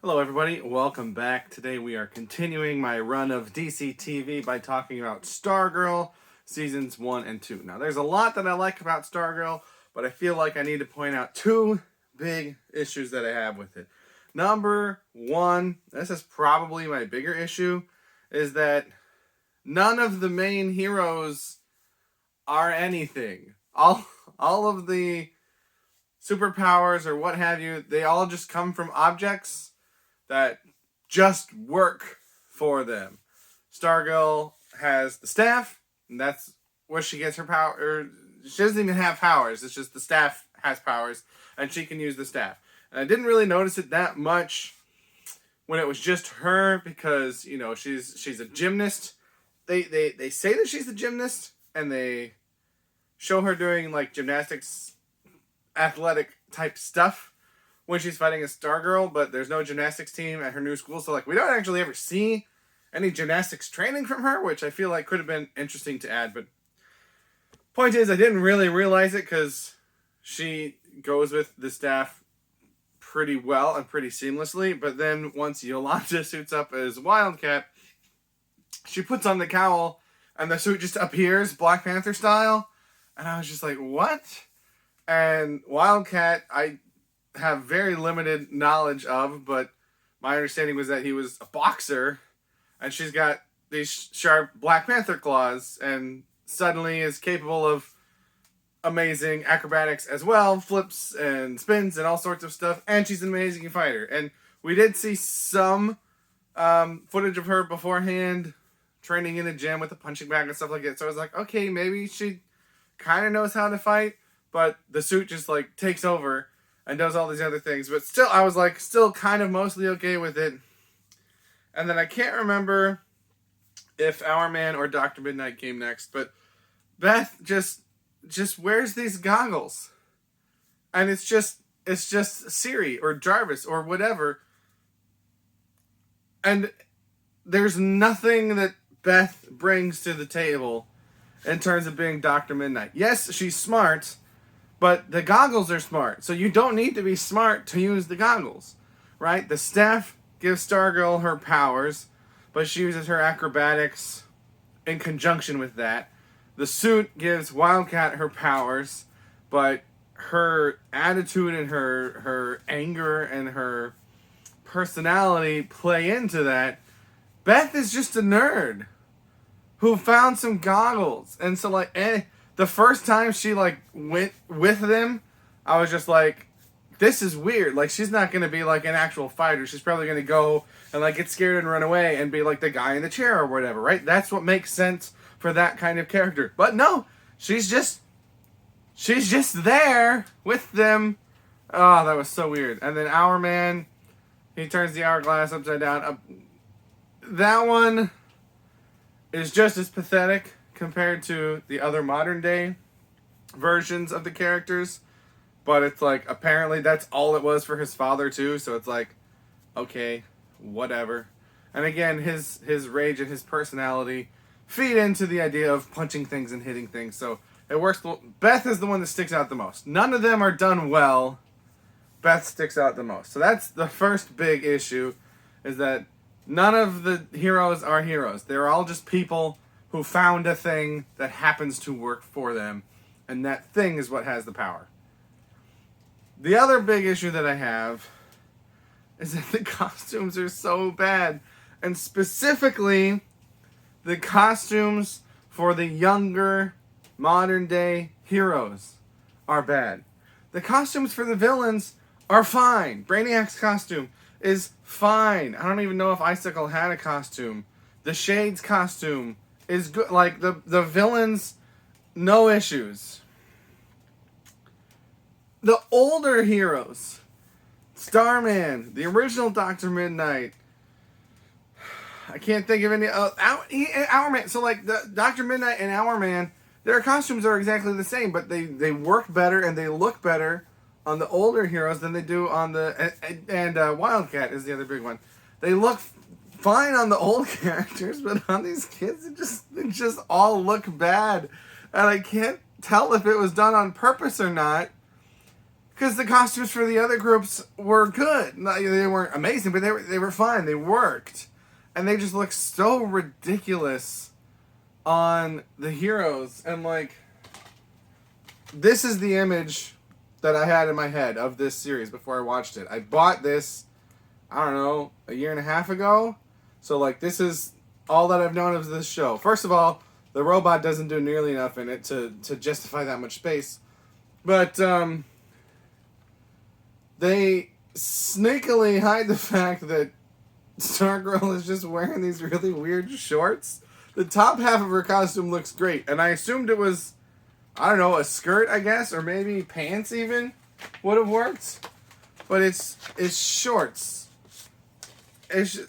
Hello, everybody. Welcome back. Today we are continuing my run of DC TV by talking about Stargirl seasons 1 and 2. Now, there's a lot that I like about Stargirl, but I feel like I need to point out two big issues that I have with it. Number one, this is probably my bigger issue, is that none of the main heroes are anything. All of the superpowers or what have you, they all just come from objects that just work for them. Stargirl has the staff, and that's where she gets her power. She doesn't even have powers. It's just the staff has powers, and she can use the staff. And I didn't really notice it that much when it was just her because she's a gymnast. They say that she's a gymnast, and they show her doing like gymnastics, athletic type stuff when she's fighting a Stargirl, but there's no gymnastics team at her new school, so we don't actually ever see any gymnastics training from her, which I feel like could have been interesting to add. But point is, I didn't really realize it because she goes with the staff pretty well and pretty seamlessly. But then once Yolanda suits up as Wildcat, she puts on the cowl and the suit just appears Black Panther style, and I was just like, what? And Wildcat, I have very limited knowledge of, but my understanding was that he was a boxer, and she's got these sharp Black Panther claws, and suddenly is capable of amazing acrobatics as well, flips and spins and all sorts of stuff, and she's an amazing fighter. And we did see some footage of her beforehand, training in a gym with a punching bag and stuff like that, so I was like, okay, maybe she kind of knows how to fight, but the suit just takes over and does all these other things. But still, I was still kind of mostly okay with it. And then I can't remember if Hourman or Dr. Midnight came next, but Beth just wears these goggles. And it's just Siri or Jarvis or whatever. And there's nothing that Beth brings to the table in terms of being Dr. Midnight. Yes, she's smart, but the goggles are smart, so you don't need to be smart to use the goggles, right? The staff gives Stargirl her powers, but she uses her acrobatics in conjunction with that. The suit gives Wildcat her powers, but her attitude and her anger and her personality play into that. Beth is just a nerd who found some goggles, and so the first time she went with them, I was just like, this is weird. She's not going to be an actual fighter. She's probably going to go and get scared and run away and be the guy in the chair or whatever, right? That's what makes sense for that kind of character. But no, she's just there with them. Oh, that was so weird. And then Hourman, he turns the hourglass upside down. That one is just as pathetic compared to the other modern day versions of the characters, but it's apparently that's all it was for his father too, so it's okay, whatever. And again, his rage and his personality feed into the idea of punching things and hitting things, so it works. Beth is the one that sticks out the most. None of them are done well. Beth sticks out the most. So that's the first big issue, is that none of the heroes are heroes. They're all just people who found a thing that happens to work for them, and that thing is what has the power. The other big issue that I have is that the costumes are so bad, and specifically the costumes for the younger, modern-day heroes are bad. The costumes for the villains are fine. Brainiac's costume is fine. I don't even know if Icicle had a costume. The Shade's costume is good. The villains, no issues. The older heroes, Starman, the original Dr. Midnight, I can't think of any. Hourman. So the Dr. Midnight and Hourman, their costumes are exactly the same, but they work better and they look better on the older heroes than they do on the and Wildcat is the other big one. They look fine on the old characters, but on these kids, it just all look bad, and I can't tell if it was done on purpose or not. because the costumes for the other groups were good. They weren't amazing, but they were fine. They worked, and they just looked so ridiculous on the heroes. And like, this is the image that I had in my head of this series before I watched it. I bought this, I don't know, a year and a half ago. So like, this is all that I've known of this show. First of all, the robot doesn't do nearly enough in it to justify that much space. But they sneakily hide the fact that Stargirl is just wearing these really weird shorts. The top half of her costume looks great, and I assumed it was, I don't know, a skirt, I guess, or maybe pants even would have worked. But it's shorts.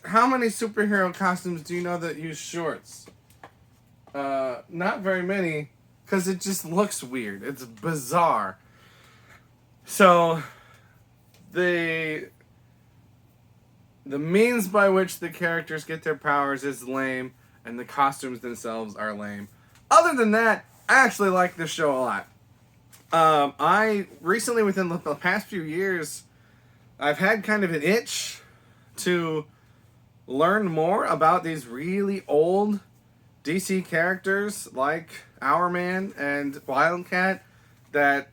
How many superhero costumes do you know that use shorts? Not very many, because it just looks weird. It's bizarre. So, the means by which the characters get their powers is lame, and the costumes themselves are lame. Other than that, I actually like this show a lot. I recently, within the past few years, I've had kind of an itch to learn more about these really old DC characters like Hourman and Wildcat that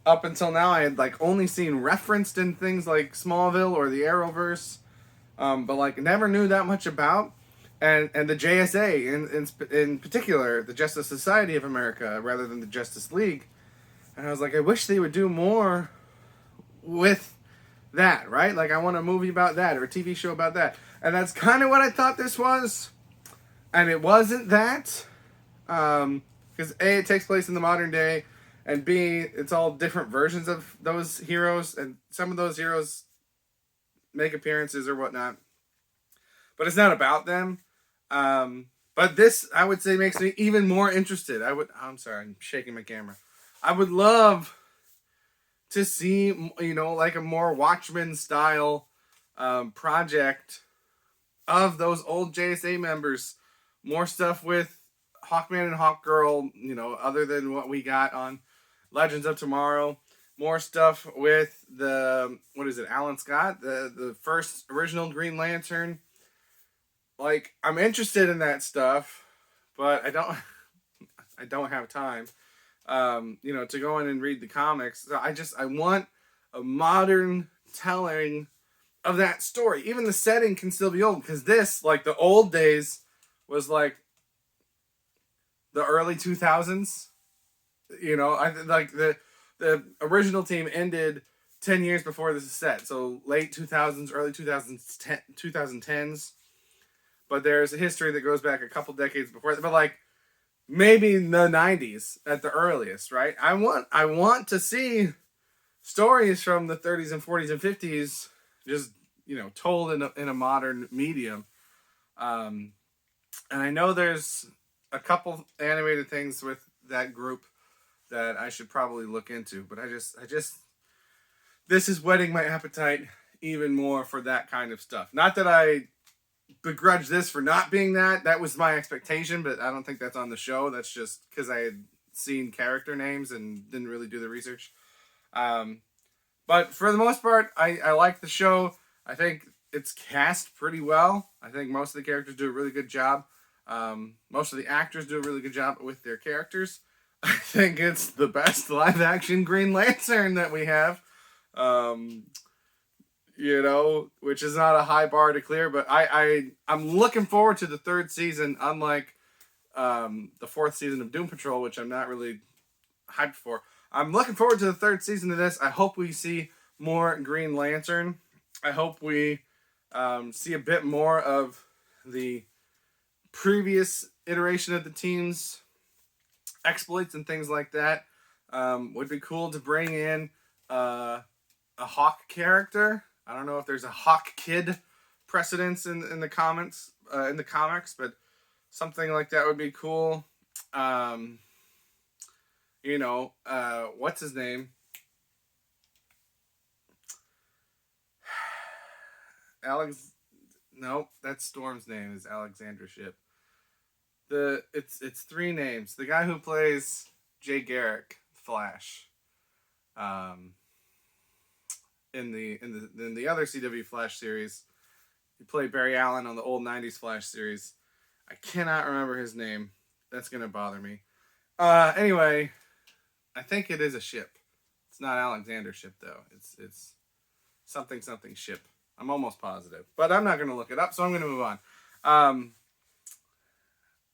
up until now I had like only seen referenced in things like Smallville or the Arrowverse, but like never knew that much about. And the JSA in particular, the Justice Society of America rather than the Justice League. And I was like, I wish they would do more with that, right? Like, I want a movie about that or a TV show about that. And that's kind of what I thought this was. And it wasn't that. Because A, it takes place in the modern day. And B, it's all different versions of those heroes. And some of those heroes make appearances or whatnot. But it's not about them. But this, I would say, makes me even more interested. I'm sorry, I'm shaking my camera. I would love to see, like a more Watchmen style project of those old JSA members. More stuff with Hawkman and Hawkgirl, other than what we got on Legends of Tomorrow. More stuff with Alan Scott, the first original Green Lantern. Like, I'm interested in that stuff, but I don't have time. To go in and read the comics. So I want a modern telling of that story. Even the setting can still be old, because this, like the old days, was like the early 2000s. I like the original team ended 10 years before this is set. So late 2000s, early 2010s. But there's a history that goes back a couple decades before that. But like, maybe in the 90s at the earliest, right? I want to see stories from the 30s and 40s and 50s just, told in a modern medium. And I know there's a couple animated things with that group that I should probably look into, but I just this is whetting my appetite even more for that kind of stuff. Not that I begrudge this for not being that. That was my expectation, but I don't think that's on the show. That's just because I had seen character names and didn't really do the research. But for the most part, I like the show. I think it's cast pretty well. I think most of the characters do a really good job. Most of the actors do a really good job with their characters. I think it's the best live action Green Lantern that we have. Which is not a high bar to clear, but I'm looking forward to the third season, unlike the fourth season of Doom Patrol, which I'm not really hyped for. I'm looking forward to the third season of this. I hope we see more Green Lantern. I hope we see a bit more of the previous iteration of the team's exploits and things like that. Would be cool to bring in a Hawk character. I don't know if there's a Hawk Kid precedence in the comics, but something like that would be cool. What's his name? No, that's Storm's name is Alexandra Shipp. It's three names. The guy who plays Jay Garrick, Flash. in the other CW Flash series. He played Barry Allen on the old '90s Flash series. I cannot remember his name. That's gonna bother me. Anyway, I think it is a ship. It's not Alexander ship though. It's something something ship. I'm almost positive, but I'm not gonna look it up, so I'm gonna move on. Um,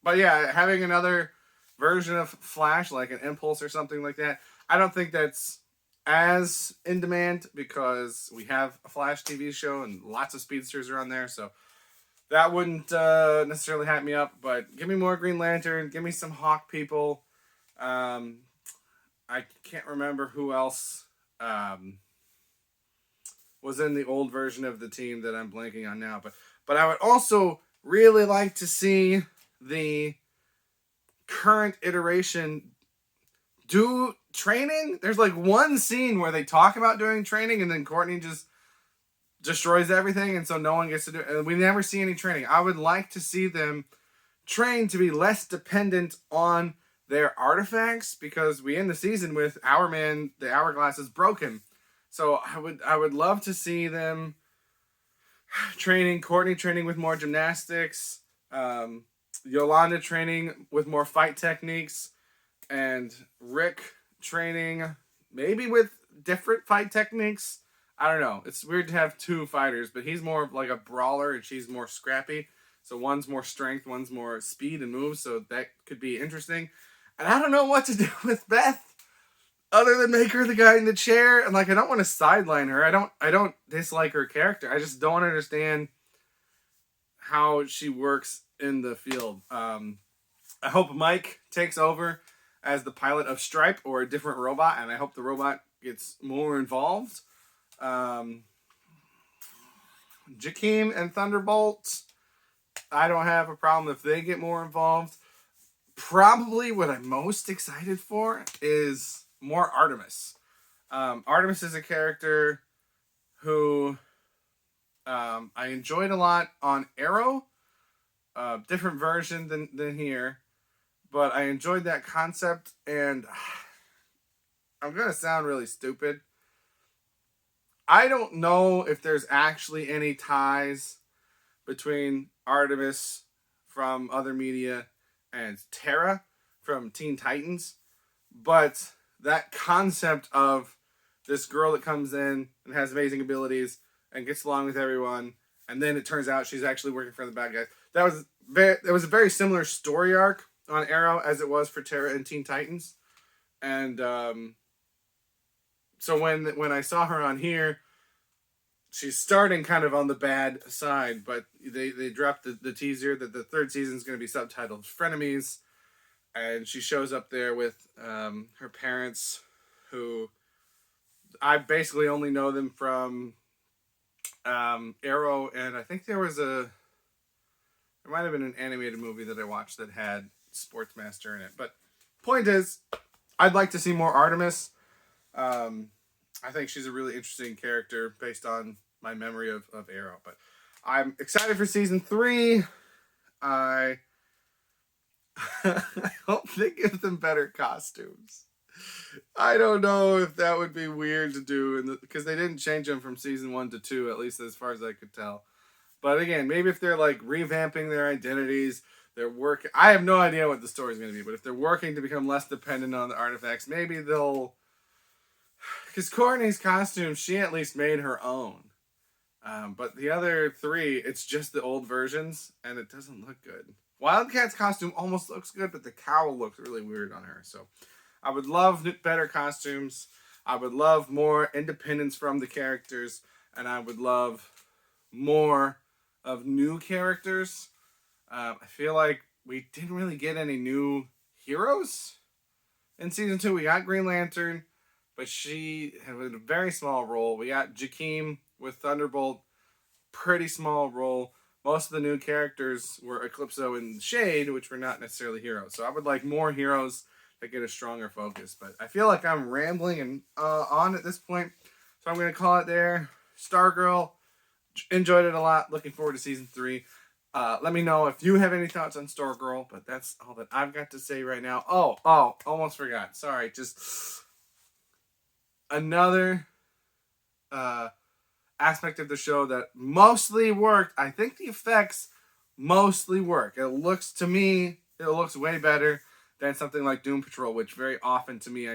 but yeah, having another version of Flash, like an Impulse or something like that, I don't think that's as in demand because we have a Flash TV show and lots of speedsters are on there, so that wouldn't necessarily hype me up. But give me more Green Lantern, give me some Hawk people. Um, I can't remember who else was in the old version of the team that I'm blanking on now, but I would also really like to see the current iteration do training. There's like one scene where they talk about doing training and then Courtney just destroys everything and so no one gets to do it. And we never see any training. I would like to see them train to be less dependent on their artifacts because we end the season with Hourman, the hourglass is broken. So I would love to see them training, Courtney training with more gymnastics, Yolanda training with more fight techniques, and Rick training maybe with different fight techniques. I don't know. It's weird to have two fighters, but he's more like a brawler and she's more scrappy. So one's more strength, one's more speed and moves. So that could be interesting. And I don't know what to do with Beth other than make her the guy in the chair. And like I don't want to sideline her. I don't dislike her character. I just don't understand how she works in the field. I hope Mike takes over as the pilot of Stripe or a different robot, and I hope the robot gets more involved. Jakeem and Thunderbolt, I don't have a problem if they get more involved. Probably what I'm most excited for is more Artemis. Artemis is a character who I enjoyed a lot on Arrow. Different version than here. But I enjoyed that concept, and I'm going to sound really stupid. I don't know if there's actually any ties between Artemis from other media and Terra from Teen Titans, but that concept of this girl that comes in and has amazing abilities and gets along with everyone, and then it turns out she's actually working for the bad guys. It was a very similar story arc on Arrow as it was for Terra and Teen Titans. And so when I saw her on here, she's starting kind of on the bad side, but they dropped the teaser that the third season is going to be subtitled Frenemies, and she shows up there with her parents, who I basically only know them from Arrow, and I think there might have been an animated movie that I watched that had Sportsmaster in it. But point is, I'd like to see more Artemis. I think she's a really interesting character based on my memory of Arrow. But I'm excited for season 3. I hope they give them better costumes. I don't know if that would be weird to do because they didn't change them from season 1 to 2, at least as far as I could tell. But again, maybe if they're like revamping their identities, they're working. I have no idea what the story's going to be, but if they're working to become less dependent on the artifacts, maybe they'll. Because Courtney's costume, she at least made her own. But the other 3, it's just the old versions, and it doesn't look good. Wildcat's costume almost looks good, but the cowl looks really weird on her. So I would love better costumes. I would love more independence from the characters, and I would love more of new characters. I feel like we didn't really get any new heroes in season 2. We got Green Lantern, but she had a very small role. We got Jakeem with Thunderbolt, pretty small role. Most of the new characters were Eclipso and Shade, which were not necessarily heroes. So I would like more heroes that get a stronger focus. But I feel like I'm rambling and on at this point, so I'm going to call it there. Stargirl, enjoyed it a lot. Looking forward to season 3. Let me know if you have any thoughts on Stargirl, but that's all that I've got to say right now. Oh, almost forgot. Sorry, just another aspect of the show that mostly worked. I think the effects mostly work. It looks, to me, it looks way better than something like Doom Patrol, which very often to me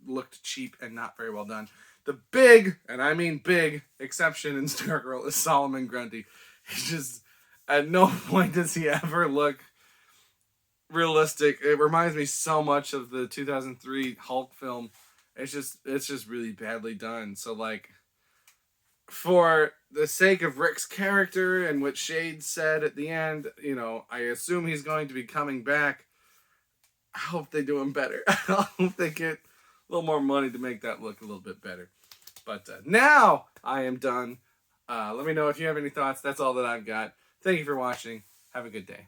looked cheap and not very well done. The big, and I mean big, exception in Stargirl is Solomon Grundy. He's just, at no point does he ever look realistic. It reminds me so much of the 2003 Hulk film. It's just really badly done. So like, for the sake of Rick's character and what Shade said at the end, you know, I assume he's going to be coming back. I hope they do him better. I hope they get a little more money to make that look a little bit better. But now I am done. Let me know if you have any thoughts. That's all that I've got. Thank you for watching. Have a good day.